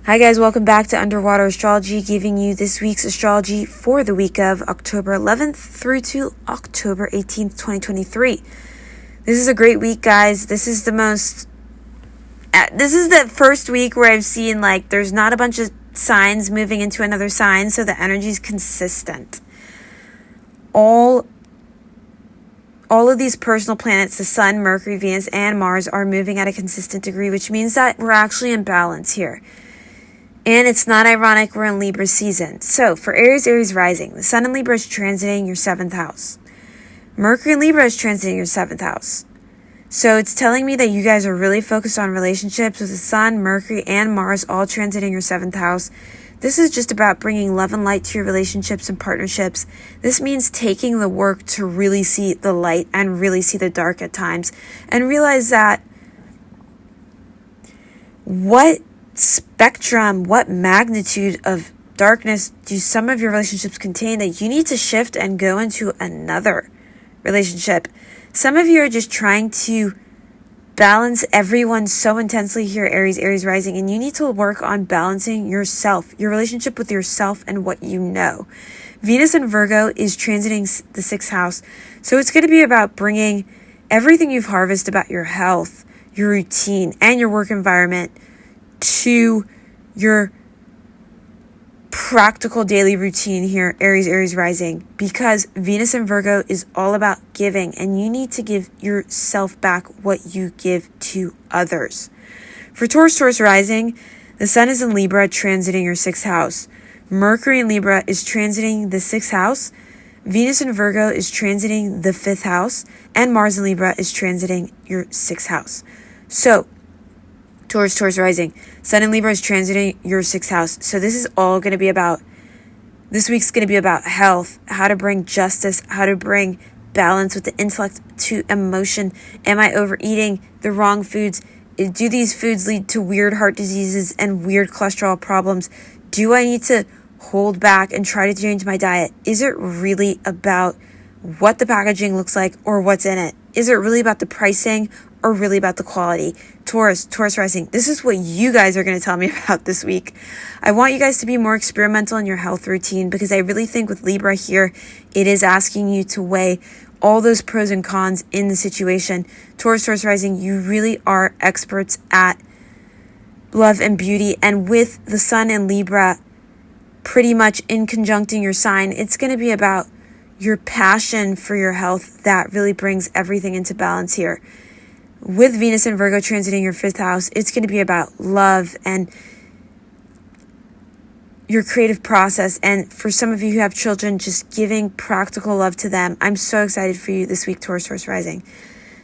Hi guys, welcome back to Underwater Astrology, giving you this week's astrology for the week of October 11th through to October 18th, 2023. This is a great week, guys. This is the first week where I've seen there's not a bunch of signs moving into another sign, so the energy is consistent. All of these personal planets, the Sun, Mercury, Venus, and Mars, are moving at a consistent degree, which means that we're actually in balance here. And it's not ironic, we're in Libra season. So for Aries rising, the Sun in Libra is transiting your 7th house. Mercury in Libra is transiting your 7th house. So it's telling me that you guys are really focused on relationships with the Sun, Mercury, and Mars all transiting your 7th house. This is just about bringing love and light to your relationships and partnerships. This means taking the work to really see the light and really see the dark at times. And realize that what spectrum, what magnitude of darkness do some of your relationships contain that you need to shift and go into another relationship. Some of you are just trying to balance everyone so intensely here, Aries rising, and you need to work on balancing yourself, your relationship with yourself and what you know. Venus in Virgo is transiting the 6th house, so it's going to be about bringing everything you've harvested about your health, your routine, and your work environment to your practical daily routine here, Aries rising, because Venus in Virgo is all about giving, and you need to give yourself back what you give to others. For Taurus rising, the Sun is in Libra, transiting your 6th house. Mercury in Libra is transiting the 6th house. Venus in Virgo is transiting the 5th house, and Mars in Libra is transiting your 6th house. So Taurus rising, Sun in Libra is transiting your 6th house. So this week's going to be about health, how to bring justice, how to bring balance with the intellect to emotion. Am I overeating the wrong foods? Do these foods lead to weird heart diseases and weird cholesterol problems? Do I need to hold back and try to change my diet? Is it really about what the packaging looks like or what's in it? Is it really about the pricing or really about the quality? Taurus rising, this is what you guys are going to tell me about this week. I want you guys to be more experimental in your health routine, because I really think with Libra here, it is asking you to weigh all those pros and cons in the situation. Taurus rising, you really are experts at love and beauty, and with the Sun in Libra pretty much in conjuncting your sign, it's going to be about your passion for your health that really brings everything into balance here. With Venus in Virgo transiting your 5th house, it's going to be about love and your creative process. And for some of you who have children, just giving practical love to them. I'm so excited for you this week, Taurus rising.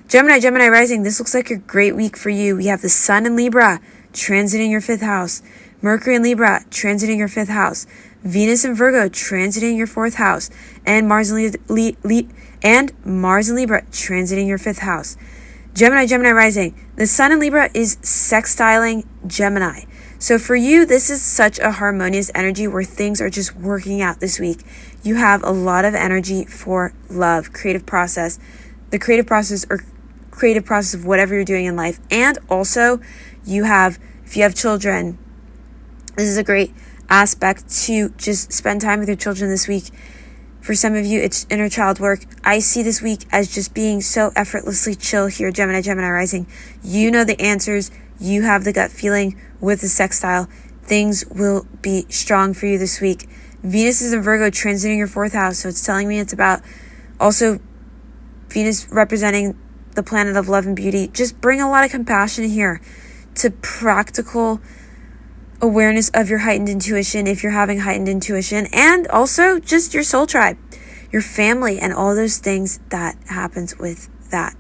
Gemini rising, this looks like a great week for you. We have the Sun in Libra transiting your 5th house. Mercury in Libra transiting your 5th house. Venus in Virgo transiting your 4th house. And Mars in Libra transiting your 5th house. Gemini rising, the Sun in Libra is sextiling Gemini. So for you, this is such a harmonious energy where things are just working out this week. You have a lot of energy for love, creative process, the creative process of whatever you're doing in life. And also if you have children, this is a great aspect to just spend time with your children this week. For some of you, it's inner child work. I see this week as just being so effortlessly chill here, Gemini rising. You know the answers. You have the gut feeling with the sextile. Things will be strong for you this week. Venus is in Virgo transiting your 4th house. So it's telling me it's about also Venus representing the planet of love and beauty. Just bring a lot of compassion here to practical awareness of your heightened intuition if you're having heightened intuition, and also just your soul tribe, your family, and all those things that happens with that.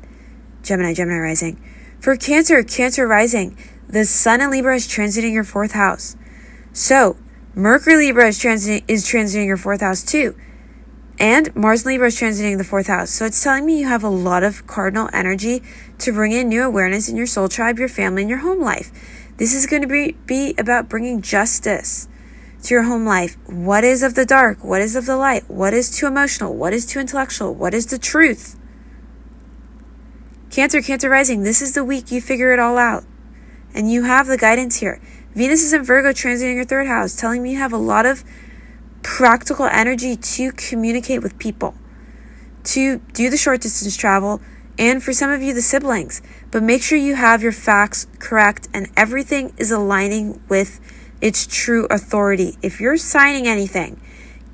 Gemini rising. For Cancer rising, the Sun in Libra is transiting your 4th house. So Mercury Libra is transiting your 4th house too. And Mars in Libra is transiting the 4th house. So it's telling me you have a lot of cardinal energy to bring in new awareness in your soul tribe, your family, and your home life. This is going to be about bringing justice to your home life. What is of the dark? What is of the light? What is too emotional? What is too intellectual? What is the truth? Cancer rising, this is the week you figure it all out. And you have the guidance here. Venus is in Virgo transiting your third house, telling me you have a lot of practical energy to communicate with people, to do the short distance travel, and for some of you, the siblings. But make sure you have your facts correct and everything is aligning with its true authority. If you're signing anything,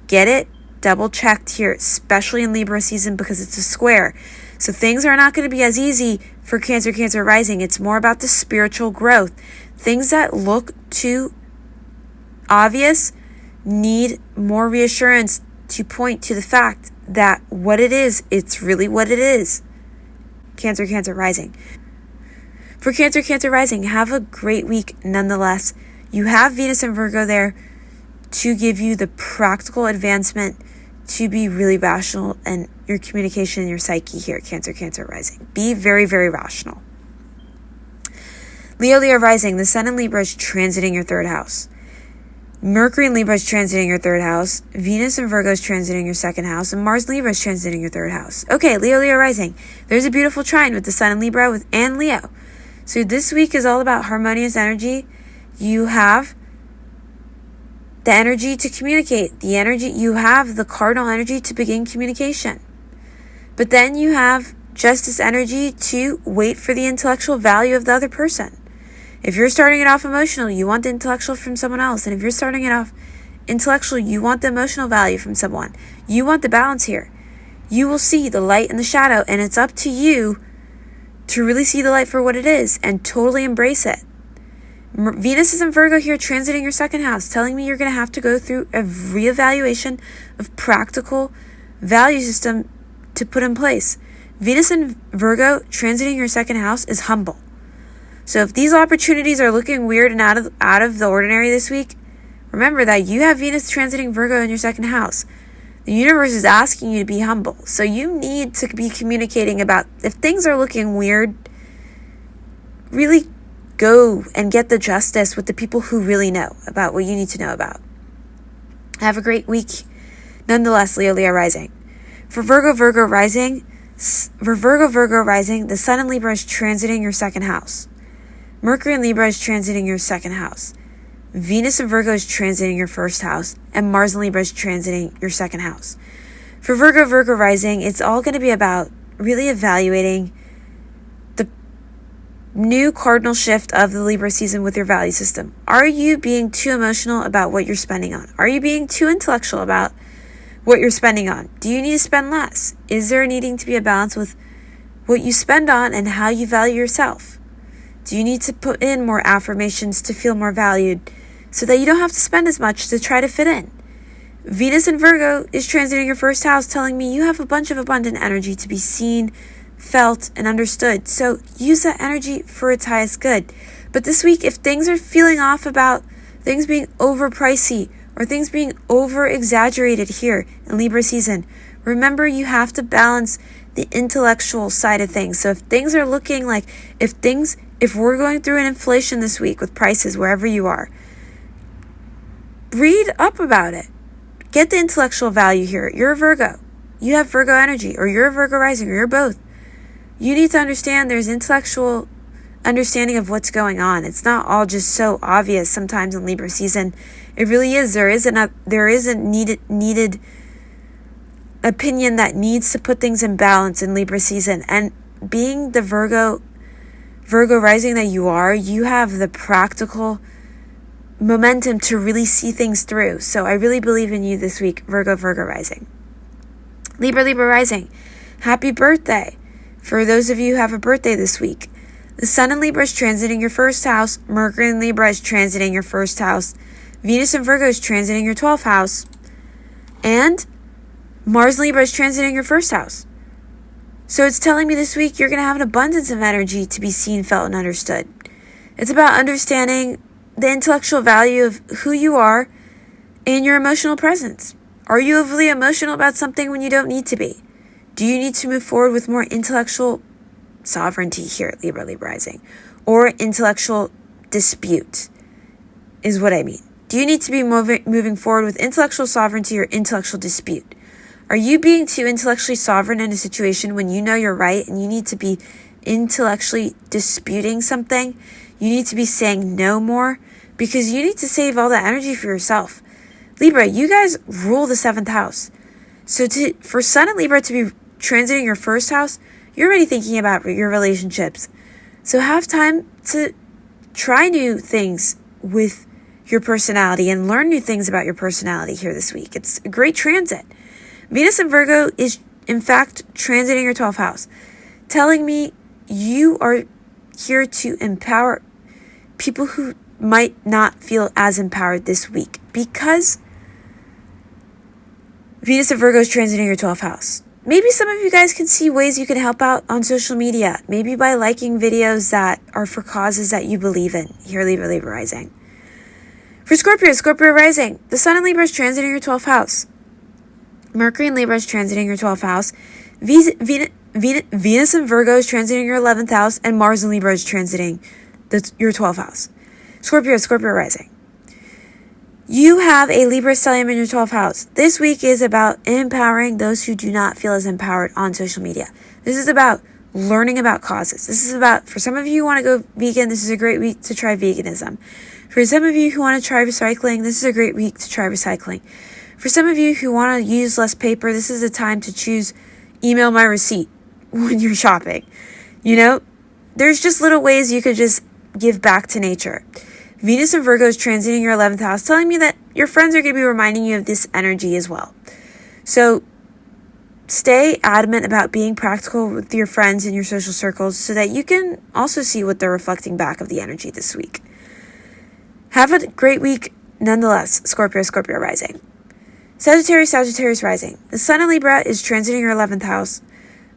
get it double checked here, especially in Libra season because it's a square. So things are not going to be as easy for Cancer, Cancer rising. It's more about the spiritual growth. Things that look too obvious need more reassurance to point to the fact that what it is, it's really what it is. Cancer, Cancer rising. For Cancer, Cancer rising, have a great week nonetheless. You have Venus and Virgo there to give you the practical advancement to be really rational in your communication and your psyche here, Cancer, Cancer rising. Be very, very rational. Leo, Leo rising, the Sun in Libra is transiting your third house. Mercury in Libra is transiting your third house. Venus in Virgo is transiting your second house. And Mars in Libra is transiting your third house. Okay, Leo, Leo rising. There's a beautiful trine with the Sun in Libra and Leo. So this week is all about harmonious energy. You have the energy to communicate. You have the cardinal energy to begin communication. But then you have justice energy to wait for the intellectual value of the other person. If you're starting it off emotional, you want the intellectual from someone else. And if you're starting it off intellectual, you want the emotional value from someone. You want the balance here. You will see the light and the shadow, and it's up to you to really see the light for what it is and totally embrace it. Venus is in Virgo here, transiting your second house, telling me you're going to have to go through a reevaluation of practical value system to put in place. Venus in Virgo, transiting your second house, is humble. So if these opportunities are looking weird and out of the ordinary this week, remember that you have Venus transiting Virgo in your second house. The universe is asking you to be humble. So you need to be communicating about if things are looking weird, really go and get the justice with the people who really know about what you need to know about. Have a great week. Nonetheless, Leo, Leo rising. For Virgo, Virgo rising, the Sun in Libra is transiting your second house. Mercury in Libra is transiting your second house. Venus in Virgo is transiting your first house. And Mars in Libra is transiting your second house. For Virgo, Virgo rising, it's all going to be about really evaluating the new cardinal shift of the Libra season with your value system. Are you being too emotional about what you're spending on? Are you being too intellectual about what you're spending on? Do you need to spend less? Is there needing to be a balance with what you spend on and how you value yourself? Do you need to put in more affirmations to feel more valued so that you don't have to spend as much to try to fit in? Venus in Virgo is transiting your first house, telling me you have a bunch of abundant energy to be seen, felt, and understood. So use that energy for its highest good. But this week, if things are feeling off about things being over pricey or things being over exaggerated here in Libra season, remember you have to balance the intellectual side of things. So if things are looking like, if we're going through an inflation this week with prices wherever you are, read up about it. Get the intellectual value here. You're a Virgo. You have Virgo energy, or you're a Virgo rising, or you're both. You need to understand there's intellectual understanding of what's going on. It's not all just so obvious sometimes in Libra season. It really is. There is a needed opinion that needs to put things in balance in Libra season. And being the Virgo rising that you have the practical momentum to really see things through. So I really believe in you this week, Virgo rising. Libra rising, happy birthday. For those of you who have a birthday this week, the Sun in Libra is transiting your first house. Mercury in Libra is transiting your first house. Venus in Virgo is transiting your 12th house. And Mars in Libra is transiting your first house. So it's telling me this week you're going to have an abundance of energy to be seen, felt, and understood. It's about understanding the intellectual value of who you are and your emotional presence. Are you overly emotional about something when you don't need to be? Do you need to move forward with more intellectual sovereignty here at Libra rising? Or intellectual dispute is what I mean. Do you need to be moving forward with intellectual sovereignty or intellectual dispute? Are you being too intellectually sovereign in a situation when you know you're right and you need to be intellectually disputing something? You need to be saying no more because you need to save all that energy for yourself. Libra, you guys rule the 7th house. So for Sun and Libra to be transiting your 1st house, you're already thinking about your relationships. So have time to try new things with your personality and learn new things about your personality here this week. It's a great transit. Venus in Virgo is, in fact, transiting your 12th house, telling me you are here to empower people who might not feel as empowered this week, because Venus in Virgo is transiting your 12th house. Maybe some of you guys can see ways you can help out on social media, maybe by liking videos that are for causes that you believe in. Here, Libra, Libra rising. For Scorpio, Scorpio rising, the Sun in Libra is transiting your 12th house. Mercury in Libra is transiting your 12th house. Venus in Virgo is transiting your 11th house, and Mars in Libra is transiting your 12th house. Scorpio, Scorpio rising. You have a Libra stellium in your 12th house. This week is about empowering those who do not feel as empowered on social media. This is about learning about causes. This is about, for some of you who want to go vegan, this is a great week to try veganism. For some of you who want to try recycling, this is a great week to try recycling. For some of you who want to use less paper, this is a time to choose email my receipt when you're shopping. You know, there's just little ways you could just give back to nature. Venus in Virgo is transiting your 11th house, telling me that your friends are going to be reminding you of this energy as well. So stay adamant about being practical with your friends in your social circles so that you can also see what they're reflecting back of the energy this week. Have a great week nonetheless, Scorpio, Scorpio rising. Sagittarius, Sagittarius rising. The Sun in Libra is transiting your 11th house.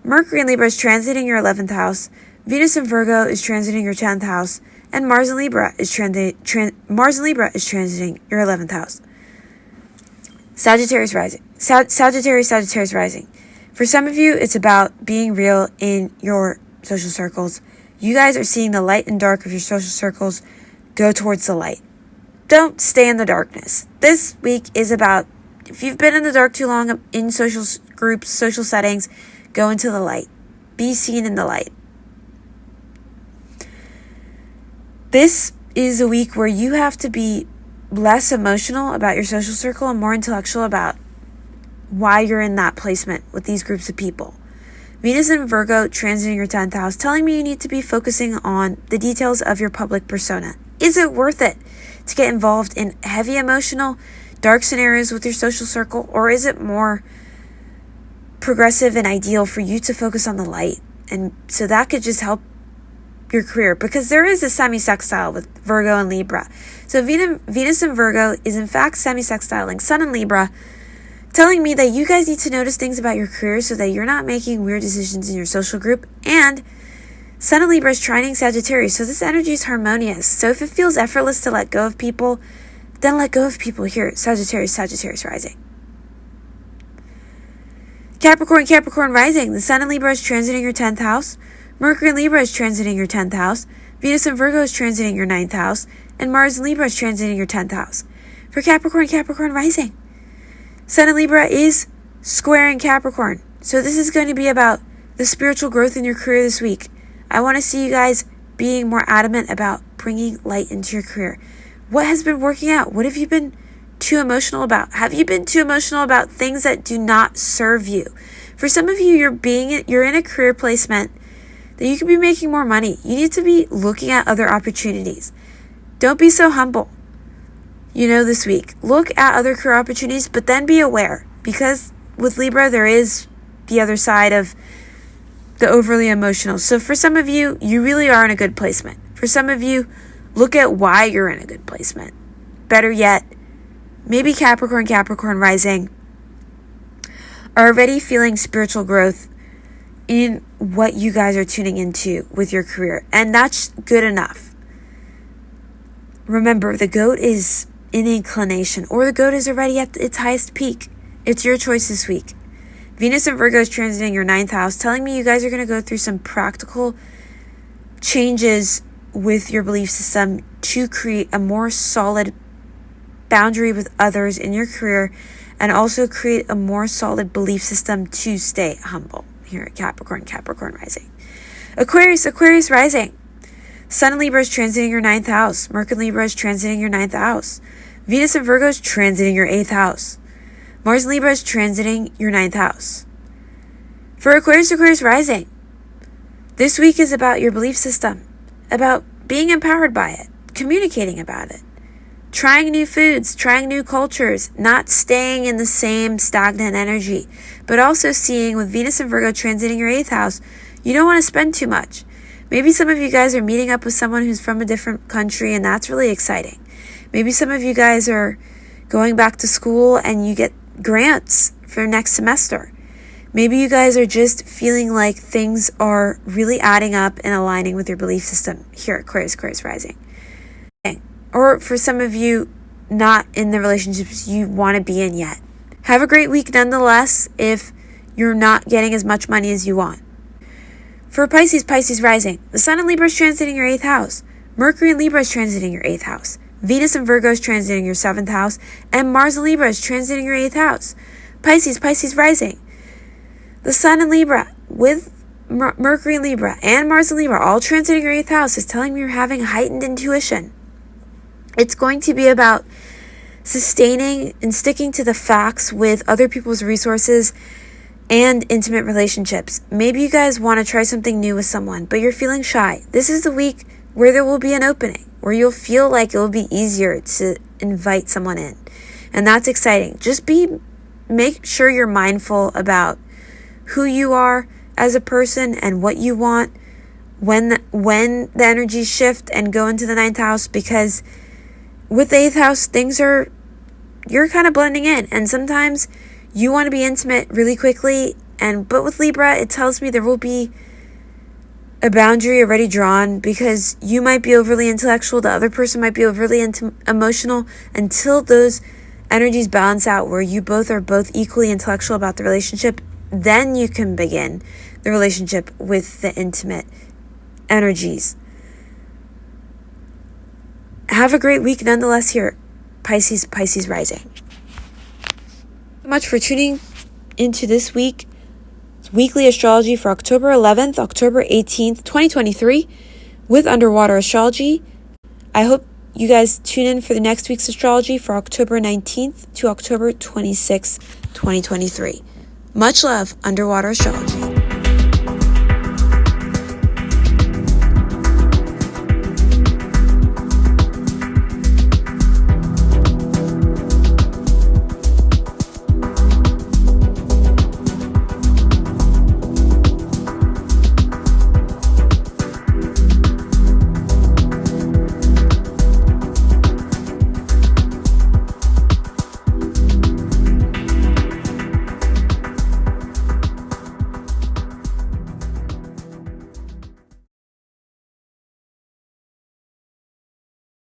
Mercury in Libra is transiting your 11th house. Venus in Virgo is transiting your 10th house. And Mars in Libra is transiting your 11th house. Sagittarius rising. Sagittarius rising. For some of you, it's about being real in your social circles. You guys are seeing the light and dark of your social circles. Go towards the light. Don't stay in the darkness. This week is about, if you've been in the dark too long in social groups, social settings, go into the light. Be seen in the light. This is a week where you have to be less emotional about your social circle and more intellectual about why you're in that placement with these groups of people. Venus in Virgo transiting your 10th house, telling me you need to be focusing on the details of your public persona. Is it worth it to get involved in heavy emotional, dark scenarios with your social circle, or is it more progressive and ideal for you to focus on the light? And so that could just help your career, because there is a semi-sextile with Virgo and Libra. So Venus in Virgo is in fact semi-sextiling Sun in Libra, telling me that you guys need to notice things about your career so that you're not making weird decisions in your social group. And Sun in Libra is trining Sagittarius, so this energy is harmonious. So if it feels effortless to let go of people, then let go of people here. Sagittarius, Sagittarius rising. Capricorn, Capricorn rising. The Sun in Libra is transiting your 10th house. Mercury in Libra is transiting your 10th house. Venus in Virgo is transiting your 9th house. And Mars in Libra is transiting your 10th house. For Capricorn, Capricorn rising. Sun in Libra is squaring Capricorn. So this is going to be about the spiritual growth in your career this week. I want to see you guys being more adamant about bringing light into your career. What has been working out? What have you been too emotional about? Have you been too emotional about things that do not serve you? For some of you, you're in a career placement that you could be making more money. You need to be looking at other opportunities. Don't be so humble. This week, look at other career opportunities, but then be aware, because with Libra, there is the other side of the overly emotional. So for some of you, you really are in a good placement. For some of you, look at why you're in a good placement. Better yet, maybe Capricorn, Capricorn rising are already feeling spiritual growth in what you guys are tuning into with your career. And that's good enough. Remember, the goat is in inclination, or the goat is already at its highest peak. It's your choice this week. Venus in Virgo is transiting your 9th house, telling me you guys are going to go through some practical changes with your belief system to create a more solid boundary with others in your career, and also create a more solid belief system to stay humble. Here at Capricorn, Capricorn rising. Aquarius, Aquarius rising. Sun in Libra is transiting your 9th house. Mercury in Libra is transiting your 9th house. Venus in Virgo is transiting your 8th house. Mars in Libra is transiting your 9th house. For Aquarius rising, this week is about your belief system, about being empowered by it, communicating about it, trying new foods, trying new cultures, not staying in the same stagnant energy, but also seeing with Venus and Virgo transiting your 8th house, you don't want to spend too much. Maybe some of you guys are meeting up with someone who's from a different country, and that's really exciting. Maybe some of you guys are going back to school and you get grants for next semester. Maybe you guys are just feeling like things are really adding up and aligning with your belief system here at Aquarius rising. Or for some of you, not in the relationships you want to be in yet. Have a great week nonetheless if you're not getting as much money as you want. For Pisces rising, the Sun in Libra is transiting your 8th house. Mercury in Libra is transiting your 8th house. Venus in Virgo is transiting your 7th house. And Mars in Libra is transiting your 8th house. Pisces rising, the Sun in Libra with Mercury in Libra and Mars in Libra all transiting your 8th house is telling me you're having heightened intuition. It's going to be about sustaining and sticking to the facts with other people's resources and intimate relationships. Maybe you guys want to try something new with someone, but you're feeling shy. This is the week where there will be an opening, where you'll feel like it will be easier to invite someone in. And that's exciting. Just make sure you're mindful about who you are as a person and what you want when the energies shift and go into the 9th house, because with the 8th house, you're kind of blending in, and sometimes you want to be intimate really quickly, but with Libra, it tells me there will be a boundary already drawn, because you might be overly intellectual, the other person might be overly emotional, until those energies balance out where you both are equally intellectual about the relationship. Then you can begin the relationship with the intimate energies. Have a great week nonetheless here, Pisces rising. So much for tuning into this week's weekly astrology for October 11th, October 18th, 2023 with Underwater Astrology. I hope you guys tune in for the next week's astrology for October 19th to October 26th, 2023. Much love, Underwater Astrology.